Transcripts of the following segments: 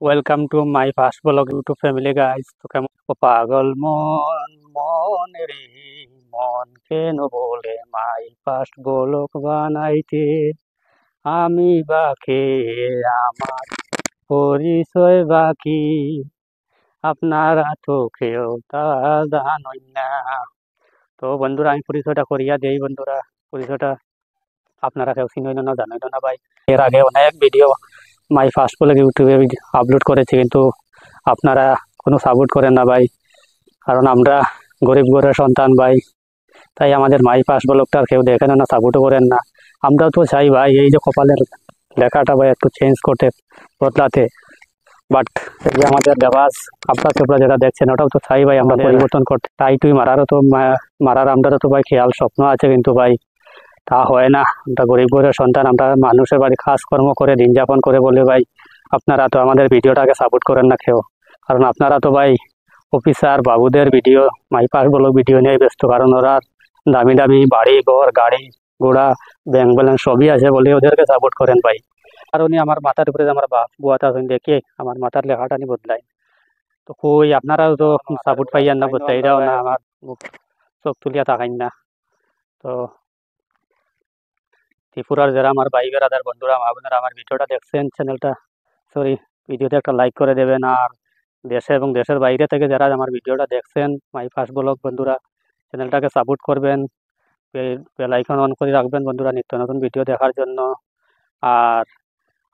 Welcome to my first blog YouTube family guys. তো কেমন পাগল মন মন রে মন কেন বলে মাই ফার্স্ট ব্লগ বানাইতে আমি বাকে আমার পরিচয় বাকি আপনারা তো কেউ তা জানেন না। তো বন্ধুরা আমি পরিচয়টা করিয়া দেই। বন্ধুরা পরিচয়টা আপনারা কেউ চিনেন না জানেন না ভাই। এর আগে অনেক ভিডিও মাই ফার্স্ট ব্লগ ইউটিউবে আপলোড করেছি, কিন্তু আপনারা কোনো সাপোর্ট করেন না ভাই, কারণ আমরা গরিব ঘরের সন্তান ভাই। তাই আমাদের মাই ফার্স্ট ব্লগটা কেউ দেখেন না, সাপোর্টও করেন না। আমরাও তো চাই ভাই এই যে কপালের লেখাটা ভাই একটু চেঞ্জ করতে, বদলাতে। বাট এই যে আমাদের দেবাস আপনার চোপড়া যেটা দেখছেন ওটাও তো চাই ভাই আমরা পরিবর্তন করতে। তাই তুই মারারও তো মারার আমাদেরও তো ভাই খেয়াল স্বপ্ন আছে, কিন্তু ভাই তা হয় না। আমরা গরিব ঘরের সন্তান, আমরা মানুষের বাড়ি কাজকর্ম করে দিন যাপন করে বলে ভাই আপনারা তো আমাদের ভিডিওটাকে সাপোর্ট করেন না কেউ। কারণ আপনারা তো ভাই অফিসার বাবুদের video, my first blog video নিয়ে ব্যস্ত, কারণ ওরা দামি দামি বাড়ি ঘর গাড়ি ঘোড়া ব্যাংক ব্যালেন্স সবই আছে বলে ওদেরকে সাপোর্ট করেন ভাই। আর উনি আমার মাথার উপরে যে আমার বাপ বুয়াটা দেখে আমার মাথার লেখাটা নি বদলাই। তো কই আপনারাও তো সাপোর্ট পাইয়ান না বদলাই, এটাও না আমার মুখ চোখ তুলিয়া তাকাইন না। তো ত্রিপুরার যারা আমার ভাই বেড়াদার বন্ধুরা আপনারা আমার ভিডিওটা দেখছেন, চ্যানেলটা সরি ভিডিওতে একটা লাইক করে দেবেন। আর দেশে এবং দেশের বাইরে থেকে যারা আমার ভিডিওটা দেখছেন মাই ফার্স্ট ব্লগ বন্ধুরা চ্যানেলটাকে সাপোর্ট করবেন, বেল আইকন অন করে রাখবেন বন্ধুরা নিত্য নতুন ভিডিও দেখার জন্য। আর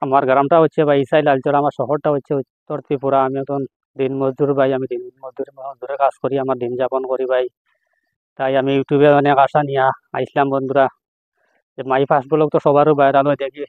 আমার গ্রামটা হচ্ছে ভাই ইসাই লালচর, আমার শহরটা হচ্ছে উত্তর ত্রিপুরা। আমি এখন দিন মজদুর ভাই, আমি দিন মজদুরে কাজ করি, আমার দিন যাপন করি ভাই। তাই আমি ইউটিউবে অনেক আশা নিয়ে আইসলাম বন্ধুরা, যে মাই ফার্স্ট ব্লগ তো সবারও ভাইরাল হয়ে দেখি